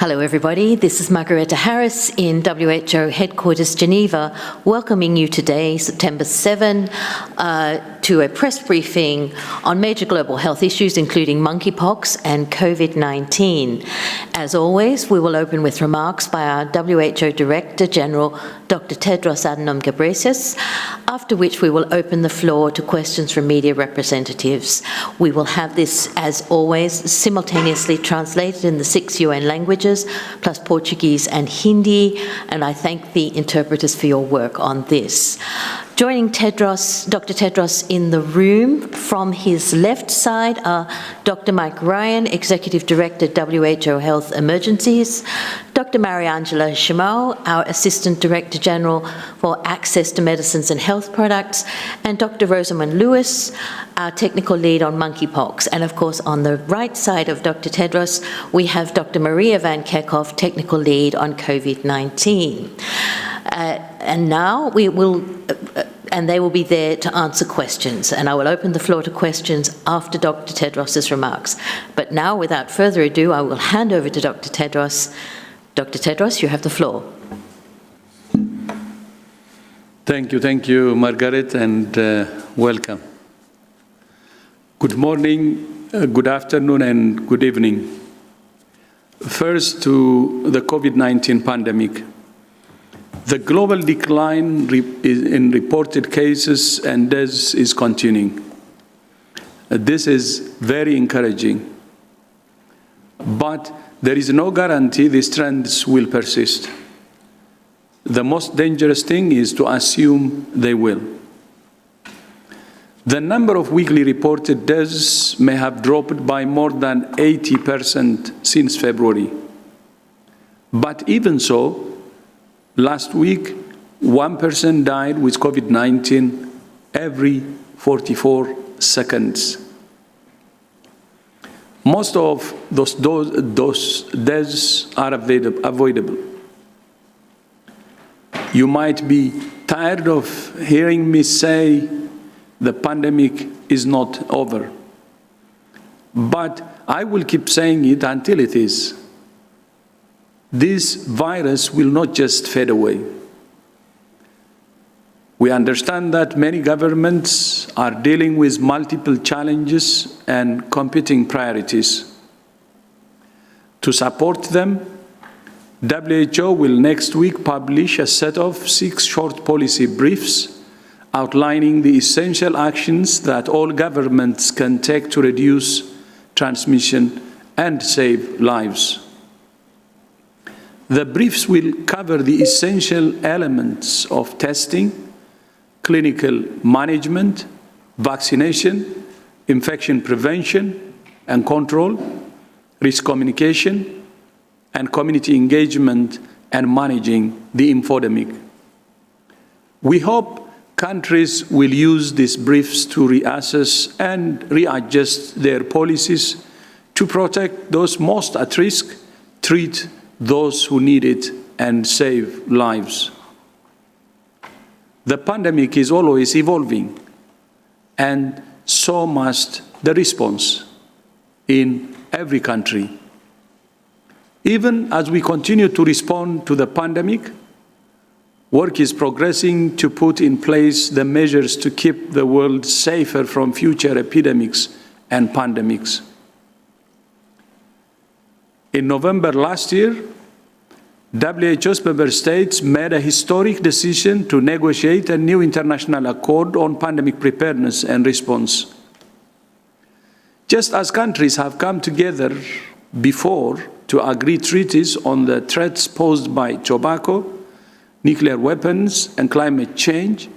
Hello everybody, this is Margareta Harris in WHO Headquarters Geneva, welcoming you today, September 7, to a press briefing on major global health issues including monkeypox and COVID-19. As always, we will open with remarks by our WHO Director General, Dr. Tedros Adhanom Ghebreyesus, after which we will open the floor to questions from media representatives. We will have this, as always, simultaneously translated in the 6 UN languages, plus Portuguese and Hindi, and I thank the interpreters for your work on this. Joining Dr. Tedros in the room from his left side are Dr. Mike Ryan, Executive Director, WHO Health Emergencies, Dr. Mariangela Shimau, our Assistant Director General for Access to Medicines and Health Products, and Dr. Rosamund Lewis, our Technical Lead on monkeypox. And of course, on the right side of Dr. Tedros, we have Dr. Maria Van Kerkhove, Technical Lead on COVID-19. And now we will, and they will be there to answer questions. And I will open the floor to questions after Dr. Tedros's remarks. But now, without further ado, I will hand over to Dr. Tedros. Dr. Tedros, you have the floor. Thank you, Margaret, and welcome. Good morning, good afternoon, and good evening. First, to the COVID-19 pandemic. The global decline in reported cases and deaths is continuing. This is very encouraging. But there is no guarantee these trends will persist. The most dangerous thing is to assume they will. The number of weekly reported deaths may have dropped by more than 80% since February. But even so, last week, one person died with COVID-19 every 44 seconds. Most of those deaths are avoidable. You might be tired of hearing me say the pandemic is not over. But I will keep saying it until it is. This virus will not just fade away. We understand that many governments are dealing with multiple challenges and competing priorities. To support them, WHO will next week publish a set of 6 short policy briefs outlining the essential actions that all governments can take to reduce transmission and save lives. The briefs will cover the essential elements of testing, clinical management, vaccination, infection prevention and control, risk communication, and community engagement and managing the infodemic. We hope countries will use these briefs to reassess and readjust their policies to protect those most at risk, treat those who need it, and save lives. The pandemic is always evolving, and so must the response in every country. Even as we continue to respond to the pandemic, work is progressing to put in place the measures to keep the world safer from future epidemics and pandemics. In November last year, WHO's member states made a historic decision to negotiate a new international accord on pandemic preparedness and response. Just as countries have come together before to agree treaties on the threats posed by tobacco, nuclear weapons, and climate change,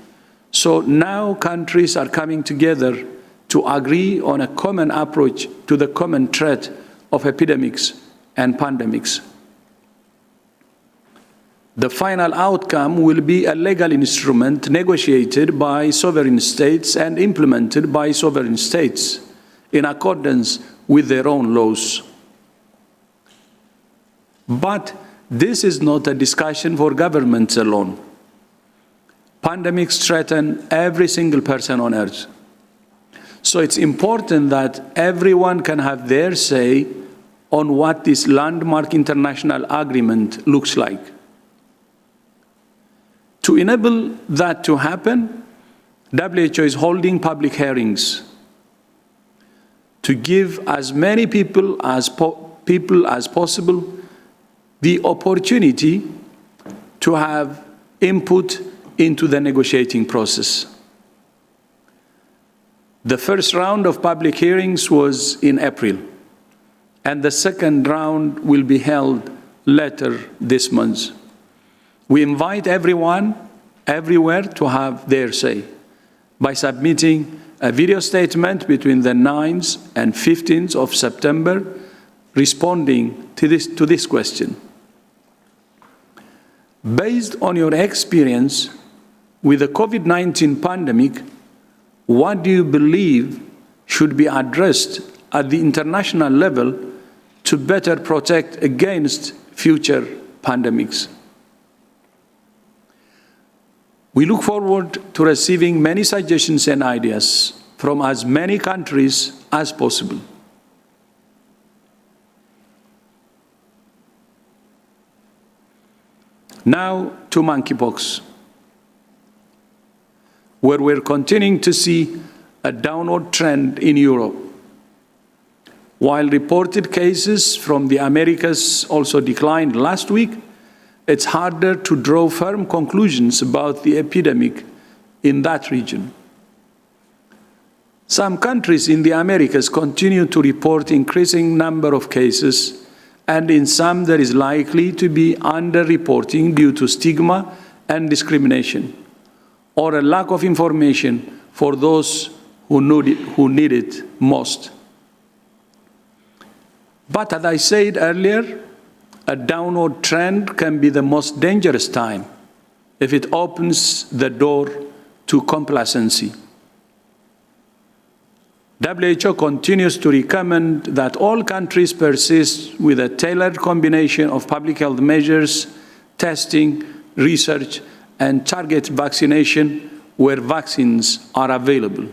so now countries are coming together to agree on a common approach to the common threat of epidemics and pandemics. The final outcome will be a legal instrument negotiated by sovereign states and implemented by sovereign states in accordance with their own laws. But this is not a discussion for governments alone. Pandemics threaten every single person on Earth. So it's important that everyone can have their say on what this landmark international agreement looks like. To enable that to happen, WHO is holding public hearings to give as many people as possible the opportunity to have input into the negotiating process. The first round of public hearings was in April, and the second round will be held later this month. We invite everyone, everywhere, to have their say by submitting a video statement between the 9th and 15th of September responding to this question. Based on your experience with the COVID-19 pandemic, what do you believe should be addressed at the international level to better protect against future pandemics? We look forward to receiving many suggestions and ideas from as many countries as possible. Now to monkeypox, where we're continuing to see a downward trend in Europe. While reported cases from the Americas also declined last week, it's harder to draw firm conclusions about the epidemic in that region. Some countries in the Americas continue to report increasing number of cases, and in some there is likely to be underreporting due to stigma and discrimination, or a lack of information for those who need it most. But as I said earlier, a downward trend can be the most dangerous time if it opens the door to complacency. WHO continues to recommend that all countries persist with a tailored combination of public health measures, testing, research, and target vaccination where vaccines are available.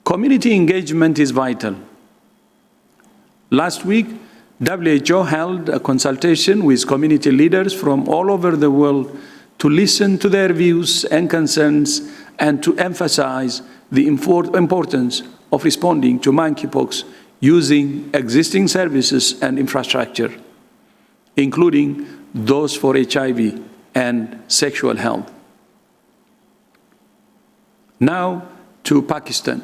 Community engagement is vital. Last week, WHO held a consultation with community leaders from all over the world to listen to their views and concerns and to emphasize the importance of responding to monkeypox using existing services and infrastructure, including those for HIV and sexual health. Now to Pakistan,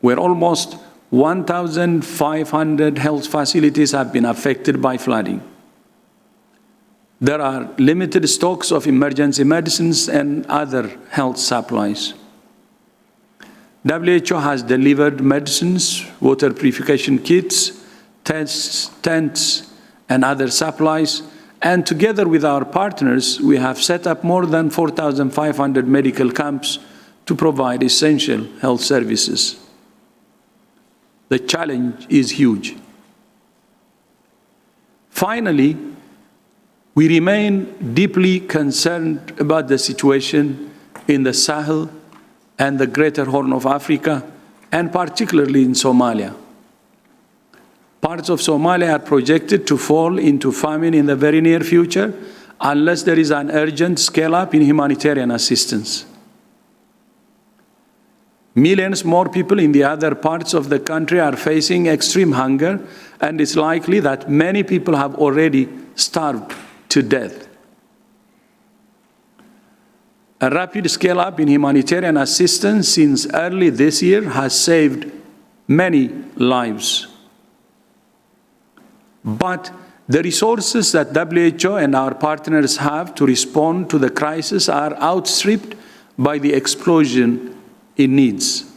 where almost 1,500 health facilities have been affected by flooding. There are limited stocks of emergency medicines and other health supplies. WHO has delivered medicines, water purification kits, tests, tents, and other supplies, and together with our partners, we have set up more than 4,500 medical camps to provide essential health services. The challenge is huge. Finally, we remain deeply concerned about the situation in the Sahel and the Greater Horn of Africa, and particularly in Somalia. Parts of Somalia are projected to fall into famine in the very near future unless there is an urgent scale-up in humanitarian assistance. Millions more people in the other parts of the country are facing extreme hunger, and it's likely that many people have already starved to death. A rapid scale-up in humanitarian assistance since early this year has saved many lives. But the resources that WHO and our partners have to respond to the crisis are outstripped by the explosion in needs.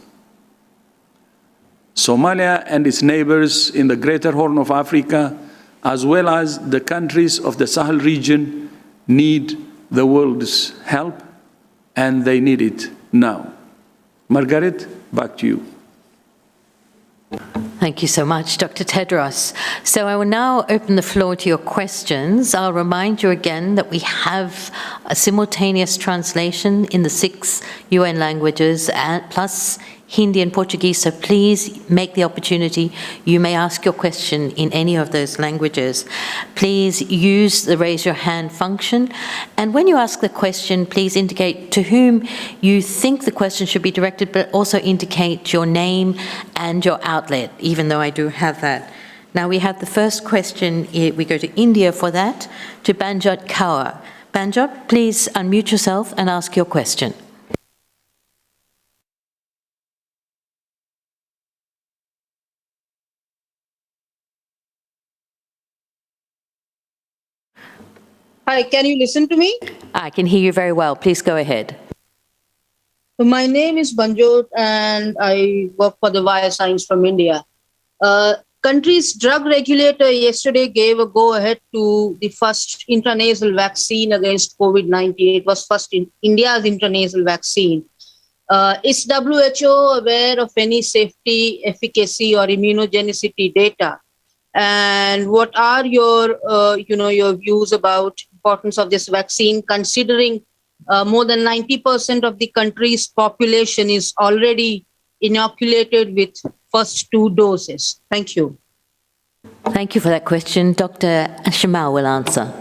Somalia and its neighbors in the Greater Horn of Africa, as well as the countries of the Sahel region, need the world's help, and they need it now. Margaret, back to you. Thank you so much, Dr. Tedros. So I will now open the floor to your questions. I'll remind you again that we have a simultaneous translation in the 6 UN languages, plus Hindi and Portuguese, so please make the opportunity. You may ask your question in any of those languages. Please use the raise your hand function, and when you ask the question, please indicate to whom you think the question should be directed, but also indicate your name and your outlet, even though I do have that. Now we have the first question, we go to India for that, to Banjot Kaur. Banjot, please unmute yourself and ask your question. Hi, can you listen to me? I can hear you very well. Please go ahead. My name is Banjot and I work for the Wire Science from India. Country's drug regulator yesterday gave a go-ahead to the first intranasal vaccine against COVID-19. It was first in India's intranasal vaccine. Is WHO aware of any safety, efficacy, or immunogenicity data? And what are your, your views about importance of this vaccine, considering more than 90% of the country's population is already inoculated with first 2 doses? Thank you. Thank you for that question. Dr. Shamal will answer.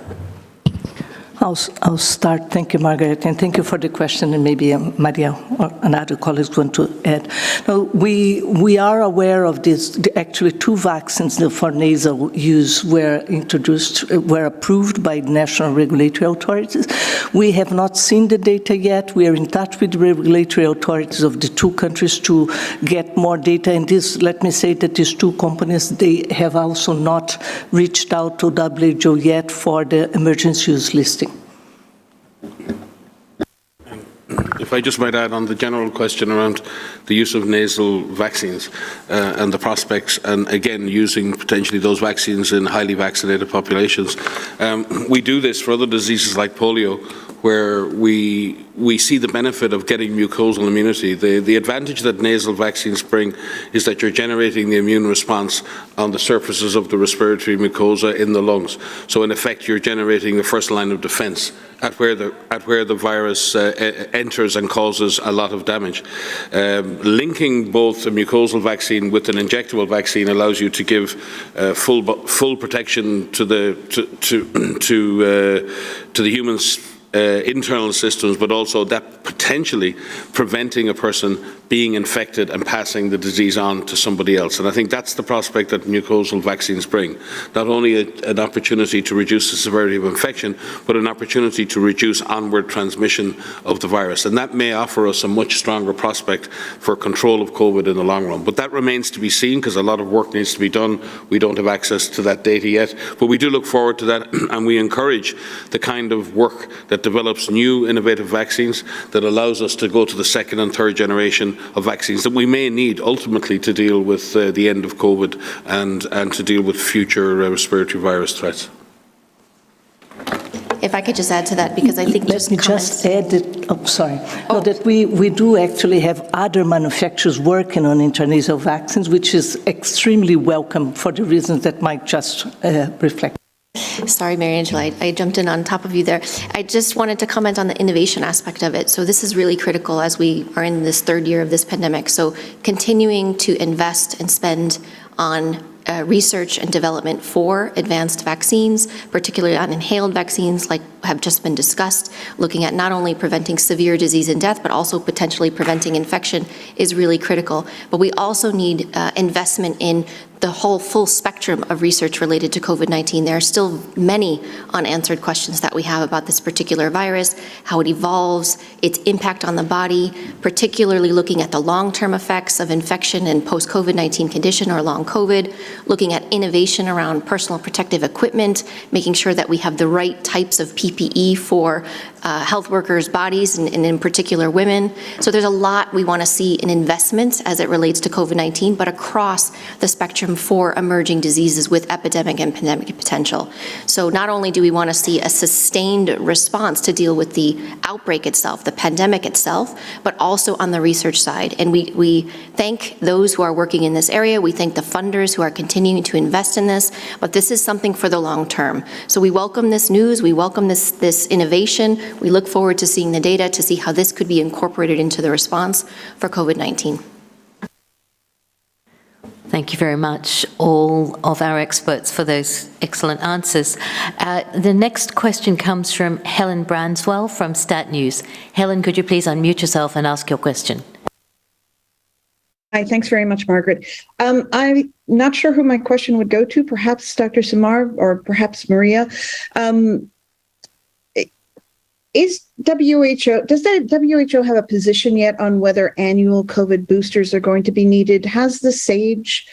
I'll start. Thank you, Margaret, and thank you for the question, and maybe Maria or another colleague want to add. Now, we are aware of this. Actually, 2 vaccines for nasal use were approved by national regulatory authorities. We have not seen the data yet. We are in touch with the regulatory authorities of the 2 countries to get more data. And this, let me say that these 2 companies, they have also not reached out to WHO yet for the emergency use listing. If I just might add on the general question around the use of nasal vaccines and the prospects, and again, using potentially those vaccines in highly vaccinated populations. We do this for other diseases like polio, where we see the benefit of getting mucosal immunity. The advantage that nasal vaccines bring is that you're generating the immune response on the surfaces of the respiratory mucosa in the lungs. So in effect, you're generating the first line of defense at where the virus enters and causes a lot of damage. Linking both a mucosal vaccine with an injectable vaccine allows you to give full protection to the human's internal systems, but also that potentially preventing a person being infected and passing the disease on to somebody else. And I think that's the prospect that mucosal vaccines bring. Not only an opportunity to reduce the severity of infection, but an opportunity to reduce onward transmission of the virus. And that may offer us a much stronger prospect for control of COVID in the long run. But that remains to be seen, because a lot of work needs to be done. We don't have access to that data yet, but we do look forward to that, and we encourage the kind of work that develops new innovative vaccines that allows us to go to the 2nd and 3rd generation of vaccines that we may need ultimately to deal with the end of COVID and to deal with future respiratory virus threats. If I could just add to that, because I think Let me just add that, No, that we do actually have other manufacturers working on intranasal vaccines, which is extremely welcome for the reasons that Mike just reflected. Sorry, Mary Angela, I jumped in on top of you there. I just wanted to comment on the innovation aspect of it. So this is really critical as we are in this 3rd year of this pandemic. So continuing to invest and spend on research and development for advanced vaccines, particularly on inhaled vaccines like have just been discussed, looking at not only preventing severe disease and death, but also potentially preventing infection is really critical. But we also need investment in the whole full spectrum of research related to COVID-19. There are still many unanswered questions that we have about this particular virus, how it evolves, its impact on the body, particularly looking at the long-term effects of infection and post-COVID-19 condition or long COVID, looking at innovation around personal protective equipment, making sure that we have the right types of PPE for health workers' bodies and in particular women. So there's a lot we want to see in investments as it relates to COVID-19, but across the spectrum for emerging diseases with epidemic and pandemic potential. So not only do we want to see a sustained response to deal with the outbreak itself, the pandemic itself, but also on the research side. And we thank those who are working in this area. We thank the funders who are continuing to invest in this, but this is something for the long term. So we welcome this news. We welcome this innovation. We look forward to seeing the data to see how this could be incorporated into the response for COVID-19. Thank you very much, all of our experts, for those excellent answers. The next question comes from Helen Branswell from Stat News. Helen, could you please unmute yourself and ask your question? Hi, thanks very much, Margaret. I'm not sure who my question would go to, perhaps Dr. Samar or perhaps Maria. Does the WHO have a position yet on whether annual COVID boosters are going to be needed? Has the SAGE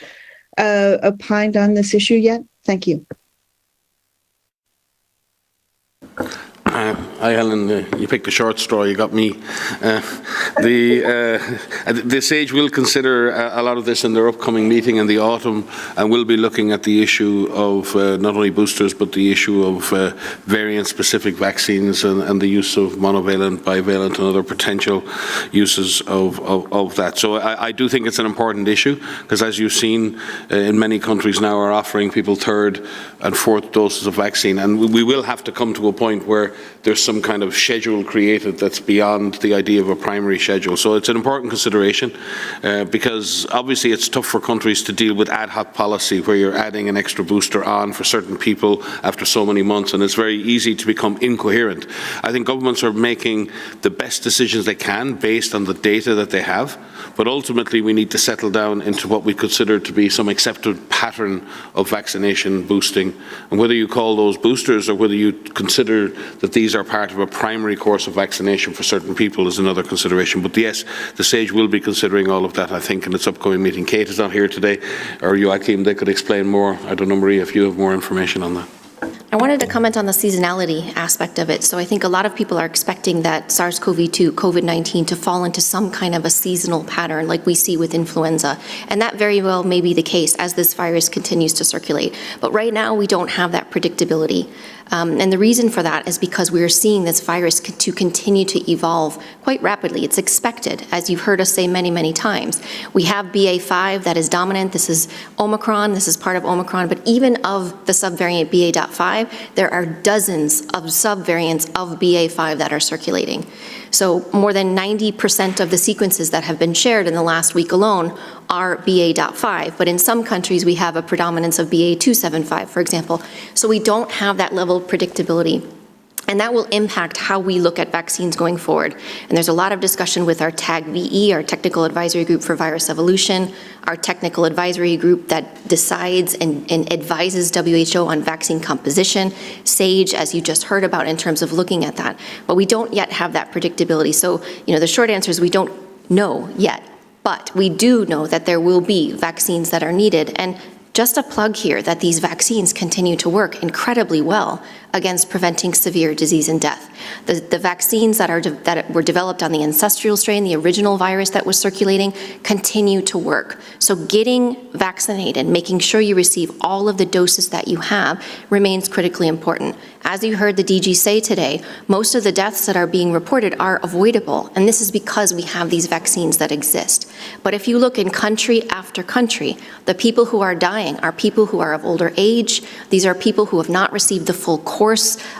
opined on this issue yet? Thank you. Hi, Helen. You picked a short straw. You got me. The SAGE will consider a lot of this in their upcoming meeting in the autumn, and will be looking at the issue of not only boosters, but the issue of variant-specific vaccines and the use of monovalent, bivalent, and other potential uses of that. So I do think it's an important issue, because as you've seen, in many countries now are offering people third and fourth doses of vaccine, and we will have to come to a point where there's some kind of schedule created that's beyond the idea of a primary schedule. So it's an important consideration, because obviously it's tough for countries to deal with ad hoc policy where you're adding an extra booster on for certain people after so many months, and it's very easy to become incoherent. I think governments are making the best decisions they can based on the data that they have, but ultimately we need to settle down into what we consider to be some accepted pattern of vaccination boosting. And whether you call those boosters or whether you consider that these are part of a primary course of vaccination for certain people is another consideration. But yes, the SAGE will be considering all of that, I think, in its upcoming meeting. Kate is not here today, or Joachim, they could explain more. I don't know, Maria, if you have more information on that. I wanted to comment on the seasonality aspect of it. So I think a lot of people are expecting that SARS-CoV-2, COVID-19, to fall into some kind of a seasonal pattern like we see with influenza. And that very well may be the case as this virus continues to circulate. But right now, we don't have that predictability. And the reason for that is because we are seeing this virus to continue to evolve quite rapidly. It's expected, as you've heard us say many, many times. We have BA.5 that is dominant. This is Omicron. This is part of Omicron. But even of the subvariant BA.5, there are dozens of subvariants of BA.5 that are circulating. So more than 90% of the sequences that have been shared in the last week alone are BA.5, but in some countries we have a predominance of BA.275, for example. So we don't have that level of predictability. And that will impact how we look at vaccines going forward. And there's a lot of discussion with our TAG-VE, our Technical Advisory Group for Virus Evolution, our Technical Advisory Group that decides and advises WHO on vaccine composition, SAGE, as you just heard about in terms of looking at that. But we don't yet have that predictability. So, the short answer is we don't know yet. But we do know that there will be vaccines that are needed. And just a plug here that these vaccines continue to work incredibly well against preventing severe disease and death. The vaccines that were developed on the ancestral strain, the original virus that was circulating, continue to work. So getting vaccinated, making sure you receive all of the doses that you have remains critically important. As you heard the DG say today, most of the deaths that are being reported are avoidable, and this is because we have these vaccines that exist. But if you look in country after country, the people who are dying are people who are of older age. These are people who have not received the full course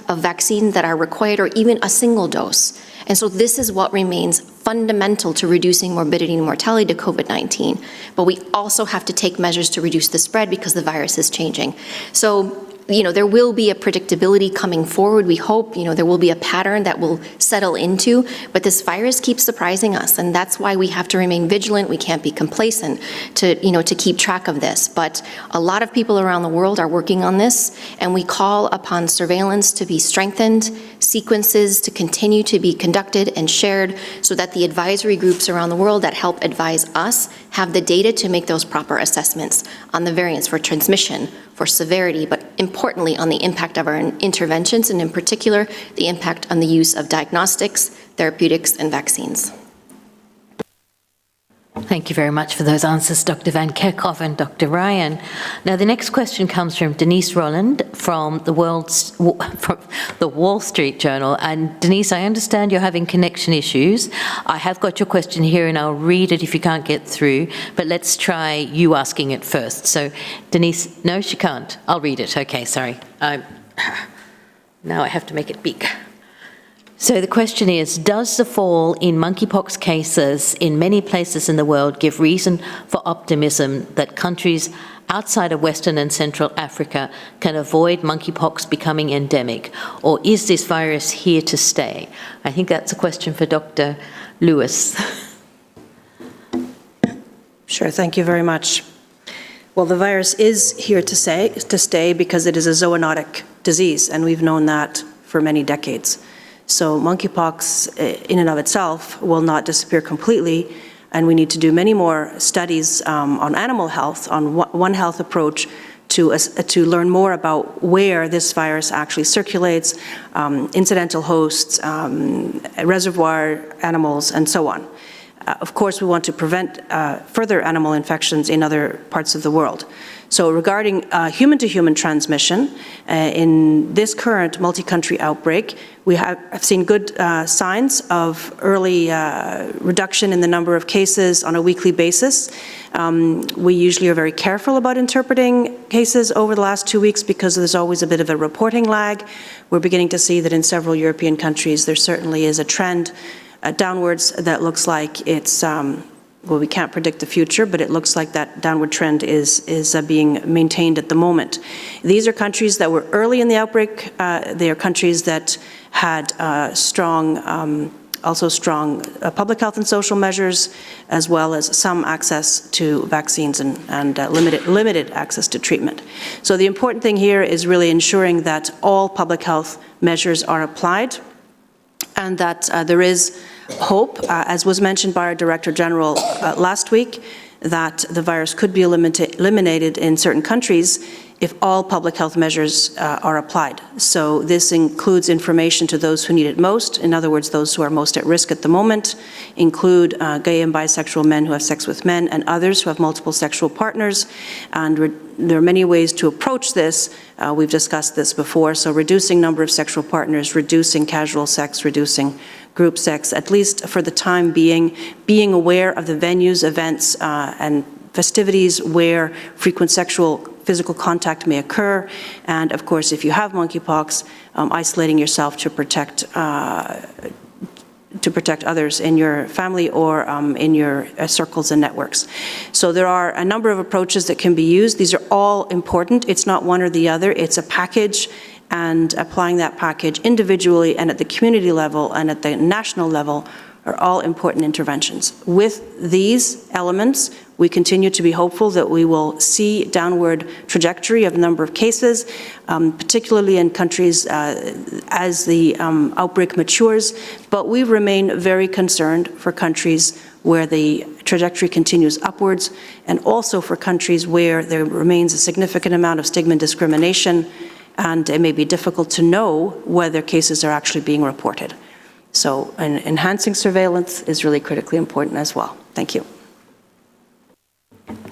of vaccine that are required, or even a single dose. And so this is what remains fundamental to reducing morbidity and mortality to COVID-19. But we also have to take measures to reduce the spread because the virus is changing. So, there will be a predictability coming forward. We hope, there will be a pattern that will settle into, but this virus keeps surprising us, and that's why we have to remain vigilant. We can't be complacent to keep track of this. But a lot of people around the world are working on this, and we call upon surveillance to be strengthened, sequences to continue to be conducted and shared so that the advisory groups around the world that help advise us have the data to make those proper assessments on the variants for transmission, for severity, but importantly on the impact of our interventions, and in particular, the impact on the use of diagnostics, therapeutics, and vaccines. Thank you very much for those answers, Dr. Van Kerkhove and Dr. Ryan. Now, the next question comes from Denise Roland from the Wall Street Journal. And Denise, I understand you're having connection issues. I have got your question here and I'll read it if you can't get through, but let's try you asking it first. So, Denise, no, she can't. I'll read it. Okay, sorry. Now I have to make it big. So the question is, does the fall in monkeypox cases in many places in the world give reason for optimism that countries outside of Western and Central Africa can avoid monkeypox becoming endemic? Or is this virus here to stay? I think that's a question for Dr. Lewis. Sure, thank you very much. Well, the virus is here to stay because it is a zoonotic disease, and we've known that for many decades. So monkeypox in and of itself will not disappear completely, and we need to do many more studies on animal health, on One Health approach to learn more about where this virus actually circulates, incidental hosts, reservoir animals, and so on. Of course, we want to prevent further animal infections in other parts of the world. So regarding human-to-human transmission, in this current multi-country outbreak, we have seen good signs of early reduction in the number of cases on a weekly basis. We usually are very careful about interpreting cases over the last 2 weeks because there's always a bit of a reporting lag. We're beginning to see that in several European countries there certainly is a trend downwards that looks like it's, well, we can't predict the future, but it looks like that downward trend is being maintained at the moment. These are countries that were early in the outbreak. They are countries that had strong public health and social measures, as well as some access to vaccines and limited access to treatment. So the important thing here is really ensuring that all public health measures are applied and that there is hope, as was mentioned by our Director General last week, that the virus could be eliminated in certain countries if all public health measures are applied. So this includes information to those who need it most, in other words, those who are most at risk at the moment, include gay and bisexual men who have sex with men and others who have multiple sexual partners. And there are many ways to approach this. We've discussed this before, so reducing number of sexual partners, reducing casual sex, reducing group sex, at least for the time being aware of the venues, events, and festivities where frequent physical contact may occur, and of course, if you have monkeypox, isolating yourself to protect others in your family or in your circles and networks. So there are a number of approaches that can be used. These are all important. It's not one or the other. It's a package, and applying that package individually and at the community level and at the national level are all important interventions. With these elements, we continue to be hopeful that we will see downward trajectory of number of cases, particularly in countries as the outbreak matures, but we remain very concerned for countries where the trajectory continues upwards, and also for countries where there remains a significant amount of stigma and discrimination, and it may be difficult to know whether cases are actually being reported. So enhancing surveillance is really critically important as well. Thank you.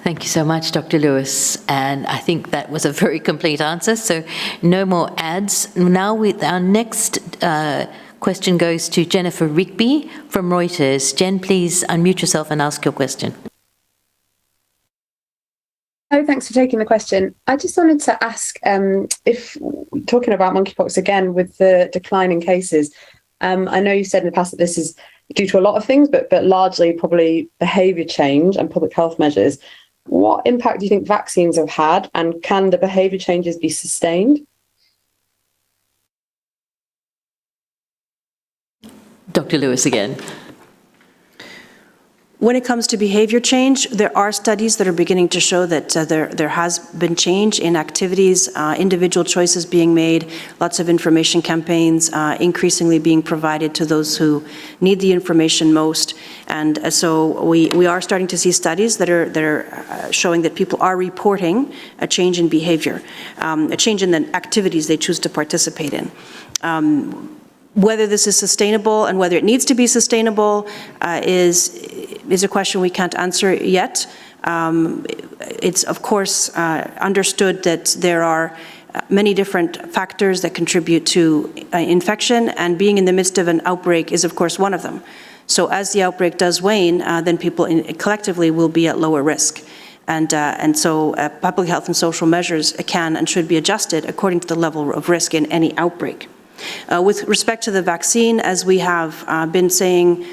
Thank you so much, Dr. Lewis. And I think that was a very complete answer, so no more ads. Now our next question goes to Jennifer Rigby from Reuters. Jen, please unmute yourself and ask your question. Oh, thanks for taking the question. I just wanted to ask if, talking about monkeypox again with the decline in cases, I know you said in the past that this is due to a lot of things, but largely probably behaviour change and public health measures. What impact do you think vaccines have had, and can the behaviour changes be sustained? Dr. Lewis again. When it comes to behavior change, there are studies that are beginning to show that there has been change in activities, individual choices being made, lots of information campaigns increasingly being provided to those who need the information most. And so we are starting to see studies that are showing that people are reporting a change in behavior, a change in the activities they choose to participate in. Whether this is sustainable and whether it needs to be sustainable is a question we can't answer yet. It's, of course, understood that there are many different factors that contribute to infection, and being in the midst of an outbreak is, of course, one of them. So as the outbreak does wane, then people collectively will be at lower risk. And so public health and social measures can and should be adjusted according to the level of risk in any outbreak. With respect to the vaccine, as we have been saying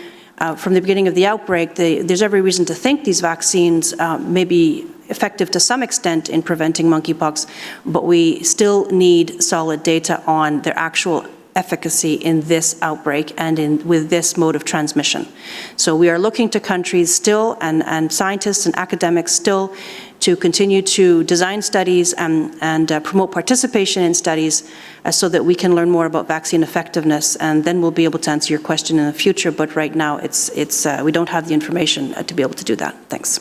from the beginning of the outbreak, there's every reason to think these vaccines may be effective to some extent in preventing monkeypox, but we still need solid data on their actual efficacy in this outbreak and with this mode of transmission. So we are looking to countries still and scientists and academics still to continue to design studies and promote participation in studies so that we can learn more about vaccine effectiveness, and then we'll be able to answer your question in the future, but right now we don't have the information to be able to do that. Thanks.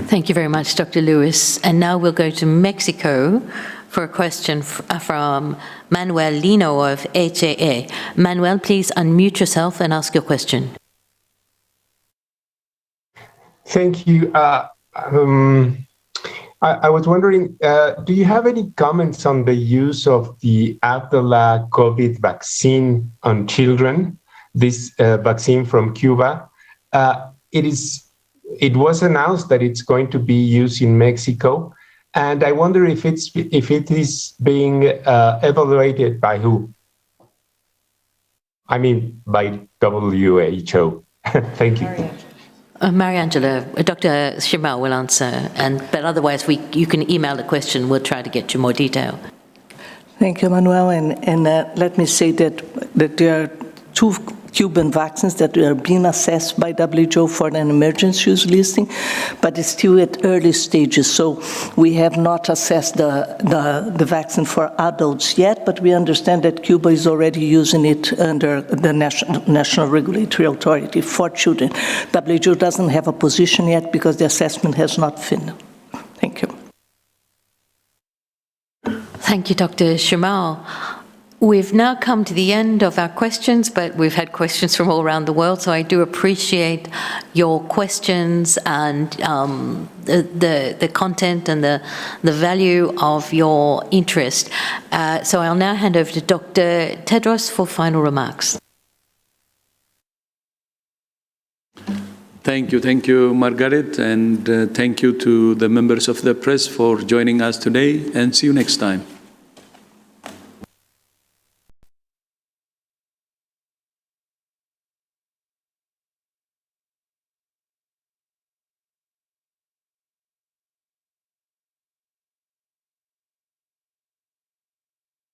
Thank you very much, Dr. Lewis. And now we'll go to Mexico for a question from Manuel Lino of HAA. Manuel, please unmute yourself and ask your question. Thank you. I was wondering, do you have any comments on the use of the Abdala COVID vaccine on children, this vaccine from Cuba? It was announced that it's going to be used in Mexico, and I wonder if it is being evaluated by who? I mean, by WHO. Thank you. Mariangela, Dr. Shimao will answer, but otherwise you can email the question. We'll try to get you more detail. Thank you, Manuel. And let me say that there are 2 Cuban vaccines that are being assessed by WHO for an emergency use listing, but it's still at early stages. So we have not assessed the vaccine for adults yet, but we understand that Cuba is already using it under the National Regulatory Authority for children. WHO doesn't have a position yet because the assessment has not finished. Thank you. Thank you, Dr. Shimao. We've now come to the end of our questions, but we've had questions from all around the world, so I do appreciate your questions and the content and the value of your interest. So I'll now hand over to Dr. Tedros for final remarks. Thank you, Margaret, and thank you to the members of the press for joining us today, and see you next time.